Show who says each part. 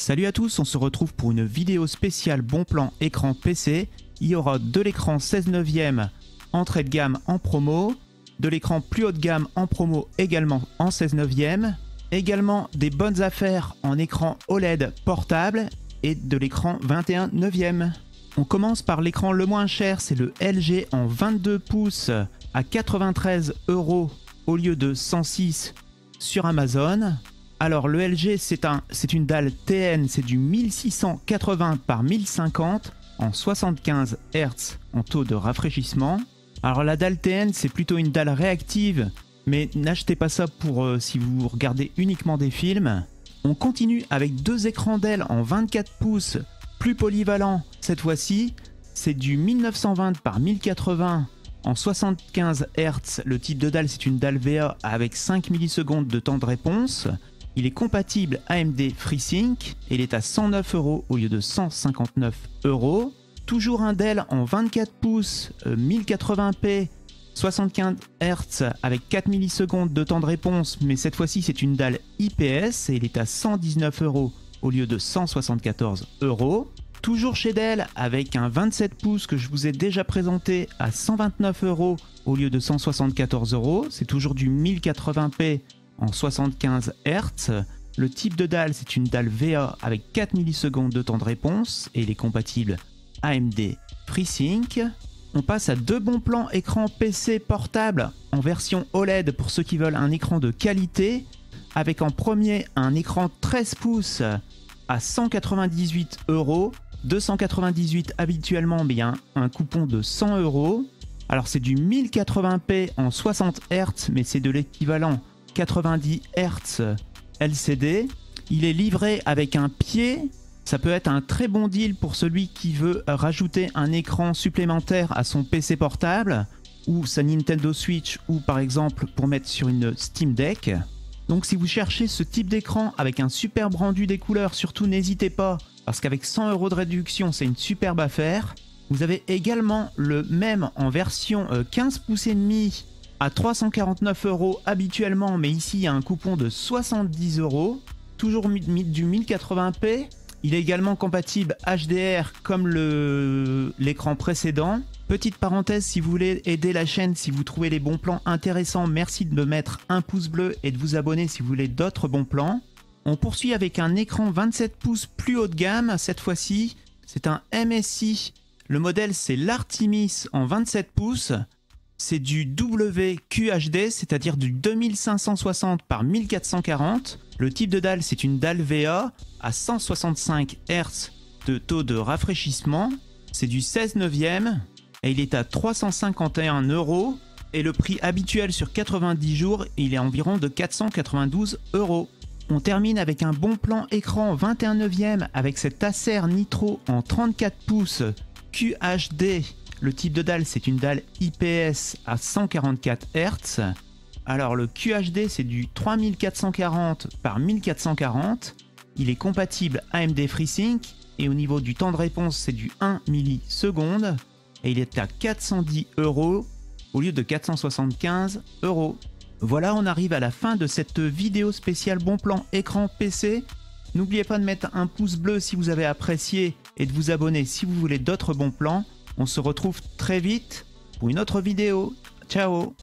Speaker 1: Salut à tous, on se retrouve pour une vidéo spéciale bon plan écran PC. Il y aura de l'écran 16 neuvième entrée de gamme en promo, de l'écran plus haut de gamme en promo également en 16 neuvième, également des bonnes affaires en écran OLED portable et de l'écran 21 neuvième. On commence par l'écran le moins cher, c'est le LG en 22 pouces à 93 € au lieu de 106 sur Amazon. Alors le LG c'est une dalle TN, c'est du 1680 par 1050 en 75 Hz en taux de rafraîchissement. Alors la dalle TN c'est plutôt une dalle réactive, mais n'achetez pas ça pour si vous regardez uniquement des films. On continue avec deux écrans Dell en 24 pouces, plus polyvalents cette fois-ci. C'est du 1920 par 1080 en 75 Hz. Le type de dalle c'est une dalle VA avec 5 millisecondes de temps de réponse. Il est compatible AMD FreeSync et il est à 109 € au lieu de 159 €. Toujours un Dell en 24 pouces, 1080p, 75 Hz avec 4 millisecondes de temps de réponse, mais cette fois-ci c'est une dalle IPS et il est à 119 € au lieu de 174 €. Toujours chez Dell avec un 27 pouces que je vous ai déjà présenté à 129 € au lieu de 174 €. C'est toujours du 1080p en 75 Hz. Le type de dalle c'est une dalle VA avec 4 millisecondes de temps de réponse et il est compatible AMD FreeSync. On passe à deux bons plans écran PC portable en version OLED pour ceux qui veulent un écran de qualité, avec en premier un écran 13 pouces à 198 €, 298 habituellement, mais il y a un coupon de 100 €. Alors c'est du 1080p en 60 Hz, mais c'est de l'équivalent 90 Hz LCD. Il est livré avec un pied. Ça peut être un très bon deal pour celui qui veut rajouter un écran supplémentaire à son PC portable ou sa Nintendo Switch, ou par exemple pour mettre sur une Steam Deck. Donc si vous cherchez ce type d'écran avec un superbe rendu des couleurs, surtout n'hésitez pas, parce qu'avec 100 € de réduction c'est une superbe affaire. Vous avez également le même en version 15 pouces et demi à 349 € habituellement, mais ici il y a un coupon de 70 €, toujours du 1080p. Il est également compatible HDR comme l'écran précédent. Petite parenthèse, si vous voulez aider la chaîne, si vous trouvez les bons plans intéressants, merci de me mettre un pouce bleu et de vous abonner si vous voulez d'autres bons plans. On poursuit avec un écran 27 pouces plus haut de gamme, cette fois-ci c'est un MSI. Le modèle c'est l'Artemis en 27 pouces. C'est du WQHD, c'est-à-dire du 2560 par 1440. Le type de dalle, c'est une dalle VA à 165 Hz de taux de rafraîchissement. C'est du 16 neuvième et il est à 351 €. Et le prix habituel sur 90 jours, il est environ de 492 €. On termine avec un bon plan écran 21 neuvième avec cet Acer Nitro en 34 pouces QHD. Le type de dalle, c'est une dalle IPS à 144 Hz. Alors le QHD, c'est du 3440 par 1440. Il est compatible AMD FreeSync et au niveau du temps de réponse, c'est du 1 milliseconde. Et il est à 410 € au lieu de 475 €. Voilà, on arrive à la fin de cette vidéo spéciale bon plan écran PC. N'oubliez pas de mettre un pouce bleu si vous avez apprécié et de vous abonner si vous voulez d'autres bons plans. On se retrouve très vite pour une autre vidéo. Ciao!